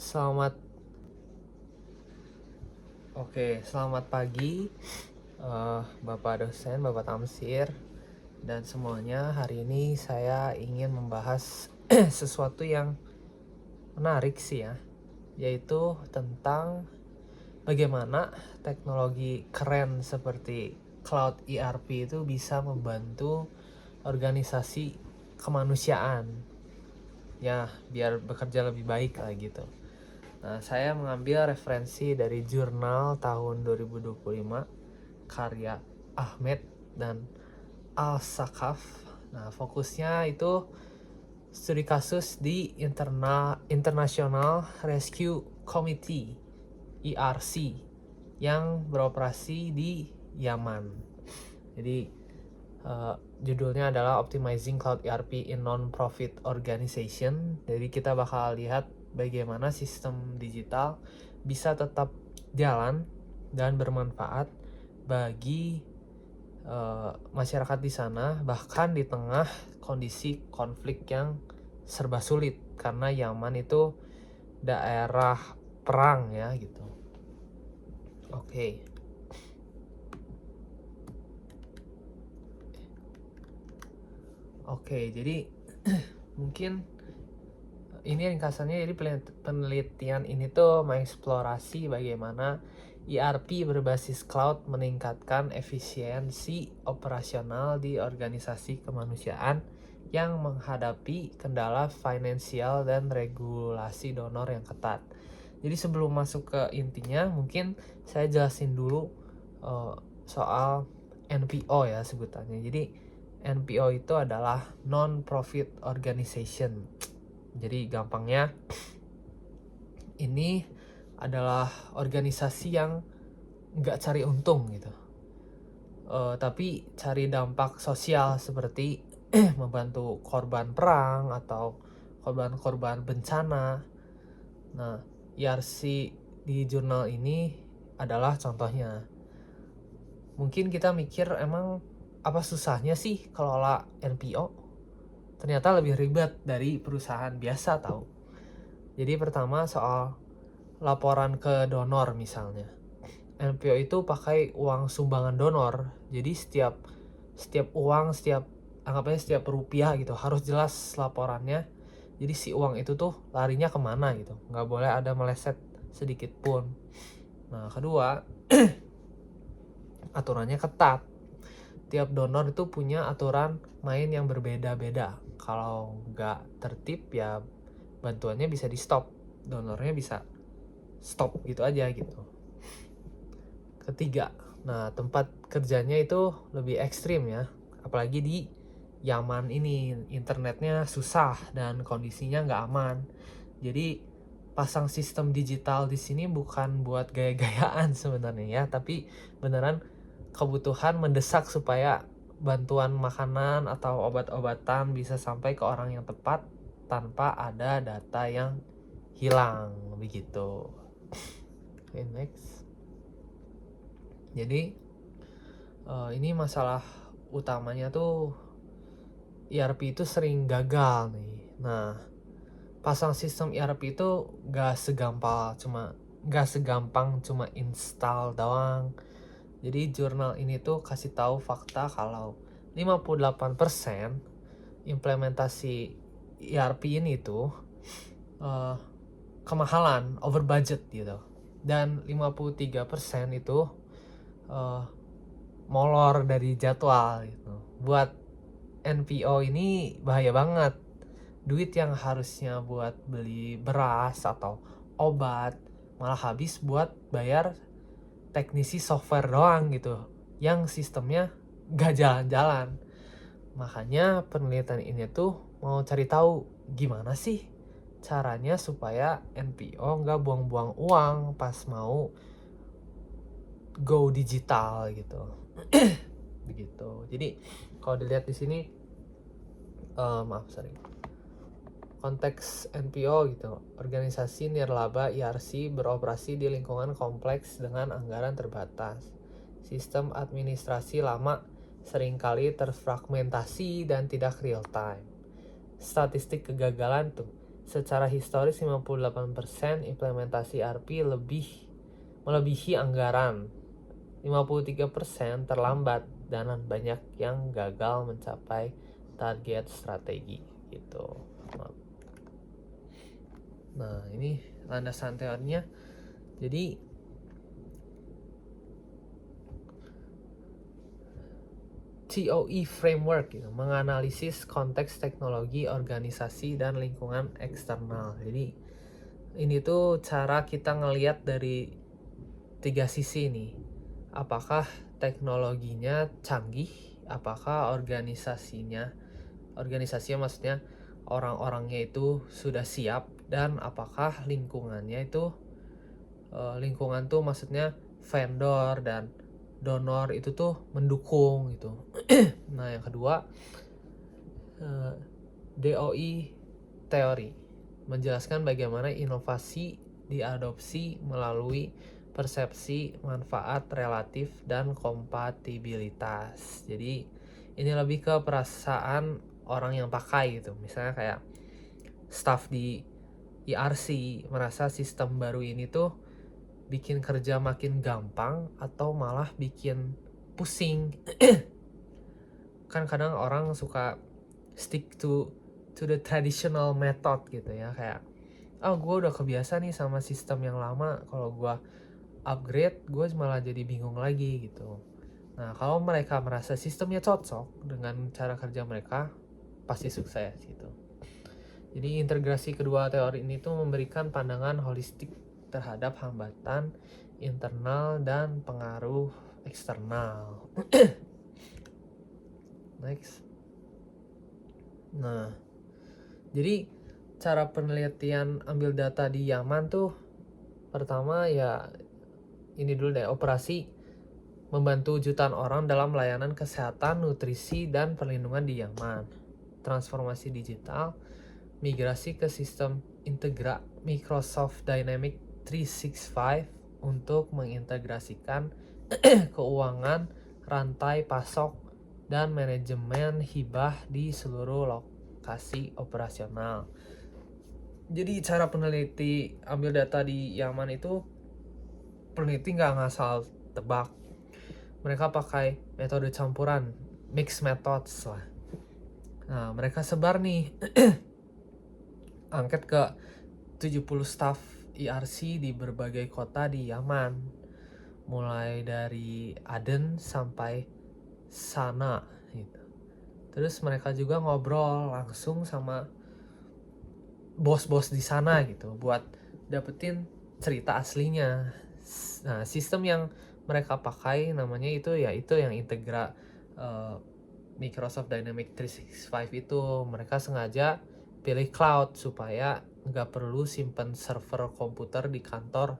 Selamat pagi, Bapak dosen, Bapak Tamsir, dan semuanya. Hari ini saya ingin membahas sesuatu yang menarik sih ya, yaitu tentang bagaimana teknologi keren seperti Cloud ERP itu bisa membantu organisasi kemanusiaan ya, biar bekerja lebih baik lah gitu. Nah, saya mengambil referensi dari jurnal tahun 2025 karya Ahmed dan Al-Sakaf. Nah, fokusnya itu studi kasus di International Rescue Committee (IRC) yang beroperasi di Yaman. Jadi judulnya adalah Optimizing Cloud ERP in Non-Profit Organization. Jadi kita bakal lihat bagaimana sistem digital bisa tetap jalan dan bermanfaat bagi masyarakat di sana, bahkan di tengah kondisi konflik yang serba sulit, karena Yaman itu daerah perang ya gitu. Oke, jadi mungkin ini ringkasannya. Jadi penelitian ini tuh mengeksplorasi bagaimana ERP berbasis cloud meningkatkan efisiensi operasional di organisasi kemanusiaan yang menghadapi kendala finansial dan regulasi donor yang ketat. Jadi sebelum masuk ke intinya, mungkin saya jelasin dulu soal NPO ya sebutannya. Jadi NPO itu adalah non-profit organization. Jadi gampangnya, ini adalah organisasi yang nggak cari untung gitu, tapi cari dampak sosial seperti membantu korban perang atau korban-korban bencana. Nah, IRC di jurnal ini adalah contohnya. Mungkin kita mikir, emang apa susahnya sih kelola NPO? Ternyata lebih ribet dari perusahaan biasa tahu. Jadi pertama soal laporan ke donor misalnya. NPO itu pakai uang sumbangan donor. Jadi setiap uang, anggapnya setiap rupiah gitu, harus jelas laporannya. Jadi si uang itu tuh larinya kemana gitu, nggak boleh ada meleset sedikit pun. Nah, kedua, aturannya ketat. Tiap donor itu punya aturan main yang berbeda-beda. Kalau nggak tertib ya bantuannya bisa di stop, donornya bisa stop gitu aja gitu. Ketiga, nah tempat kerjanya itu lebih ekstrim ya, apalagi di Yaman ini internetnya susah dan kondisinya nggak aman. Jadi pasang sistem digital di sini bukan buat gaya-gayaan sebenarnya ya, tapi beneran kebutuhan mendesak supaya bantuan makanan atau obat-obatan bisa sampai ke orang yang tepat tanpa ada data yang hilang begitu. Oke, next. Jadi ini masalah utamanya tuh ERP itu sering gagal nih. Nah, pasang sistem ERP itu gak segampang cuma install doang. Jadi jurnal ini tuh kasih tahu fakta kalau 58% implementasi ERP ini tuh kemahalan, over budget gitu. Dan 53% itu molor dari jadwal gitu. Buat NPO ini bahaya banget. Duit yang harusnya buat beli beras atau obat malah habis buat bayar teknisi software doang gitu, yang sistemnya gak jalan-jalan. Makanya penelitian ini tuh mau cari tahu gimana sih caranya supaya NPO gak buang-buang uang pas mau go digital gitu. Begitu. Jadi kalau dilihat di sini, konteks NPO gitu, organisasi nirlaba IRC beroperasi di lingkungan kompleks dengan anggaran terbatas. Sistem administrasi lama seringkali terfragmentasi dan tidak real time. Statistik kegagalan tuh Secara historis 58% implementasi ERP melebihi anggaran. 53% terlambat dan banyak yang gagal mencapai target strategi gitu. Nah, ini landasan teorinya. Jadi TOE framework gitu, menganalisis konteks teknologi, organisasi, dan lingkungan eksternal. Jadi ini tuh cara kita ngelihat dari 3 sisi nih. Apakah teknologinya canggih, apakah organisasinya maksudnya orang-orangnya itu sudah siap, dan apakah lingkungannya itu lingkungan tuh maksudnya vendor dan donor itu tuh mendukung gitu. Nah, yang kedua, DOI teori menjelaskan bagaimana inovasi diadopsi melalui persepsi manfaat relatif dan kompatibilitas. Jadi ini lebih ke perasaan orang yang pakai gitu. Misalnya kayak staff di ERC merasa sistem baru ini tuh bikin kerja makin gampang atau malah bikin pusing. Kan kadang orang suka stick to the traditional method gitu ya, kayak gue udah kebiasa nih sama sistem yang lama, kalau gue upgrade gue malah jadi bingung lagi gitu. Nah, kalau mereka merasa sistemnya cocok dengan cara kerja mereka, pasti sukses gitu. Jadi integrasi kedua teori ini tuh memberikan pandangan holistik terhadap hambatan internal dan pengaruh eksternal. Next. Nah, jadi cara penelitian ambil data di Yaman tuh pertama ya ini dulu deh, operasi membantu jutaan orang dalam layanan kesehatan, nutrisi, dan perlindungan di Yaman. Transformasi digital, migrasi ke sistem integra Microsoft Dynamics 365 untuk mengintegrasikan keuangan, rantai pasok, dan manajemen hibah di seluruh lokasi operasional. Jadi cara peneliti ambil data di Yaman itu, peneliti nggak ngasal tebak. Mereka pakai metode campuran, mixed methods lah. Nah, mereka sebar nih angket ke 70 staff ERC di berbagai kota di Yaman, mulai dari Aden sampai Sana gitu. Terus mereka juga ngobrol langsung sama bos-bos di sana gitu buat dapetin cerita aslinya. Nah, sistem yang mereka pakai namanya itu yang integra Microsoft Dynamics 365 itu. Mereka sengaja pilih cloud supaya nggak perlu simpen server komputer di kantor,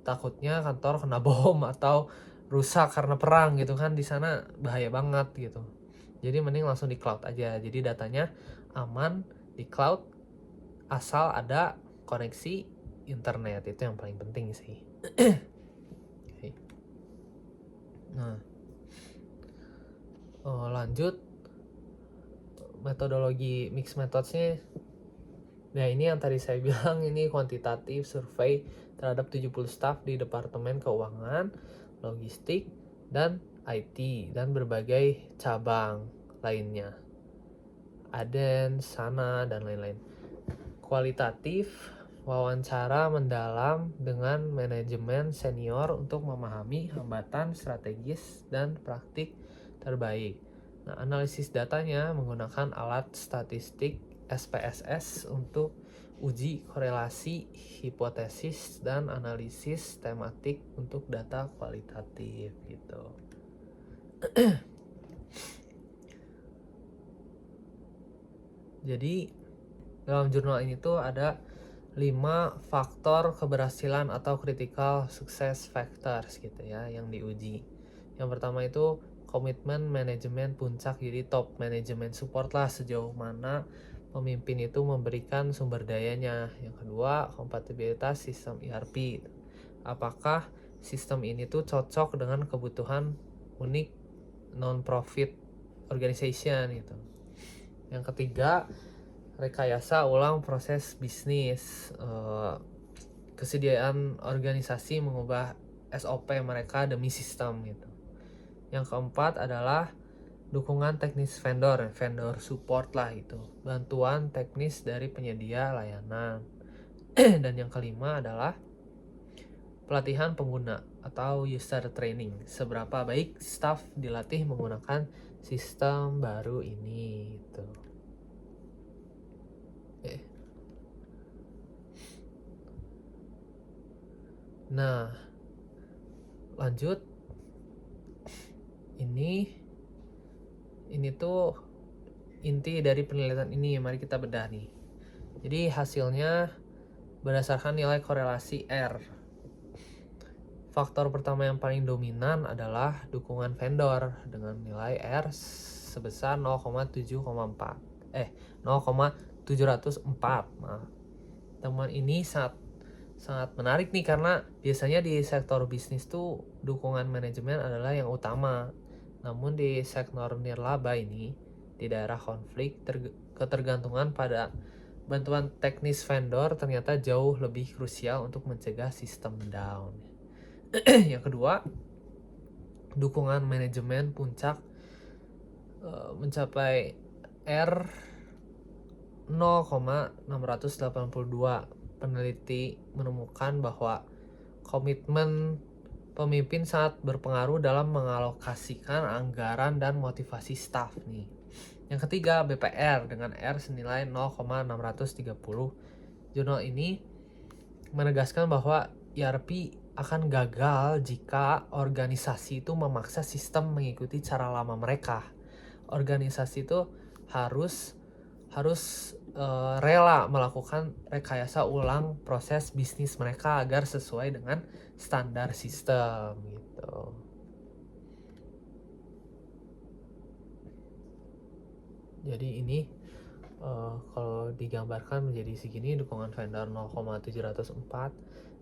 takutnya kantor kena bom atau rusak karena perang gitu kan, di sana bahaya banget gitu. Jadi mending langsung di cloud aja, jadi datanya aman di cloud asal ada koneksi internet, itu yang paling penting sih. Okay. Nah, lanjut metodologi mixed methods-nya. Nah, ini yang tadi saya bilang, ini kuantitatif survei terhadap 70 staff di Departemen Keuangan, Logistik, dan IT, dan berbagai cabang lainnya. Aden, Sana, dan lain-lain. Kualitatif, wawancara mendalam dengan manajemen senior untuk memahami hambatan strategis dan praktik terbaik. Nah, analisis datanya menggunakan alat statistik SPSS untuk uji korelasi, hipotesis, dan analisis tematik untuk data kualitatif gitu. Jadi dalam jurnal ini tuh ada 5 faktor keberhasilan atau critical success factors gitu ya yang diuji. Yang pertama itu komitmen manajemen puncak, jadi top manajemen support lah sejauh mana pemimpin itu memberikan sumber dayanya. Yang kedua, kompatibilitas sistem ERP. Apakah sistem ini tuh cocok dengan kebutuhan unik non-profit organization gitu. Yang ketiga, rekayasa ulang proses bisnis, kesediaan organisasi mengubah SOP mereka demi sistem gitu. Yang keempat adalah dukungan teknis vendor support lah gitu, bantuan teknis dari penyedia layanan. Dan yang kelima adalah pelatihan pengguna atau user training, seberapa baik staff dilatih menggunakan sistem baru ini gitu. Oke. Nah, lanjut. Ini tuh inti dari penelitian ini, mari kita bedah nih. Jadi hasilnya berdasarkan nilai korelasi R. Faktor pertama yang paling dominan adalah dukungan vendor dengan nilai R sebesar 0,704. 0,704. Nah, temuan ini sangat menarik nih karena biasanya di sektor bisnis tuh dukungan manajemen adalah yang utama. Namun di sektor nirlaba ini, di daerah konflik, ketergantungan pada bantuan teknis vendor ternyata jauh lebih krusial untuk mencegah sistem down. Yang kedua, dukungan manajemen puncak mencapai R 0,682. Peneliti menemukan bahwa komitmen pemimpin sangat berpengaruh dalam mengalokasikan anggaran dan motivasi staf nih. Yang ketiga, BPR dengan R senilai 0,630. Jurnal ini menegaskan bahwa ERP akan gagal jika organisasi itu memaksa sistem mengikuti cara lama mereka. Organisasi itu harus rela melakukan rekayasa ulang proses bisnis mereka agar sesuai dengan standar sistem gitu. Jadi ini kalau digambarkan menjadi segini, dukungan vendor 0,704,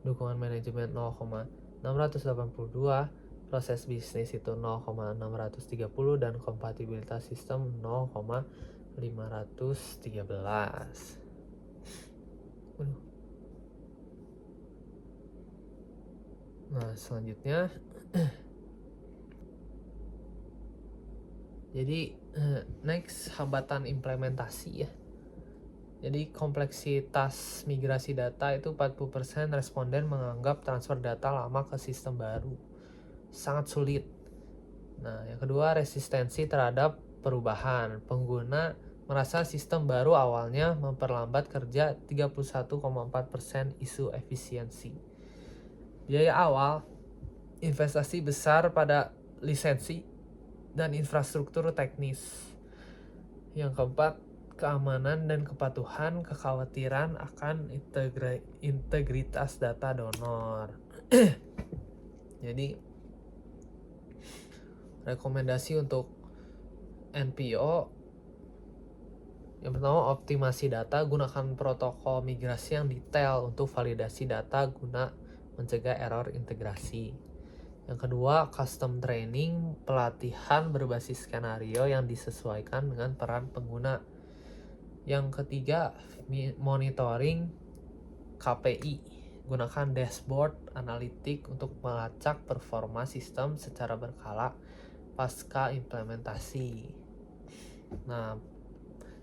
dukungan manajemen 0,682, proses bisnis itu 0,630, dan kompatibilitas sistem 0,513. Nah, selanjutnya jadi next, hambatan implementasi ya. Jadi kompleksitas migrasi data itu 40% responden menganggap transfer data lama ke sistem baru sangat sulit. Nah, yang kedua, resistensi terhadap perubahan. Pengguna merasa sistem baru awalnya memperlambat kerja 31,4% isu efisiensi. Biaya awal, investasi besar pada lisensi dan infrastruktur teknis. Yang keempat, keamanan dan kepatuhan, kekhawatiran akan integritas data donor. Jadi rekomendasi untuk NPO, yang pertama, optimasi data, gunakan protokol migrasi yang detail untuk validasi data guna mencegah error integrasi. Yang kedua, custom training, pelatihan berbasis skenario yang disesuaikan dengan peran pengguna. Yang ketiga, monitoring KPI, gunakan dashboard analitik untuk melacak performa sistem secara berkala pasca implementasi. Nah,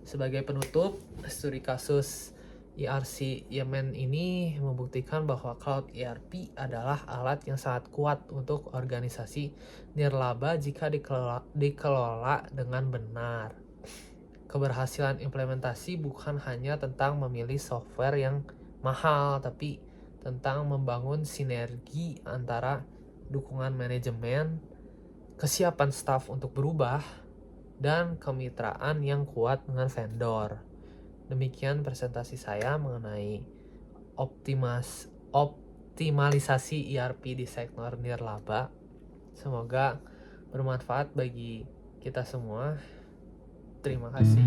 sebagai penutup, studi kasus ERC Yemen ini membuktikan bahwa Cloud ERP adalah alat yang sangat kuat untuk organisasi nirlaba jika dikelola dengan benar. Keberhasilan implementasi bukan hanya tentang memilih software yang mahal, tapi tentang membangun sinergi antara dukungan manajemen, kesiapan staf untuk berubah, dan kemitraan yang kuat dengan vendor. Demikian presentasi saya mengenai optimalisasi ERP di sektor nirlaba. Semoga bermanfaat bagi kita semua. Terima kasih.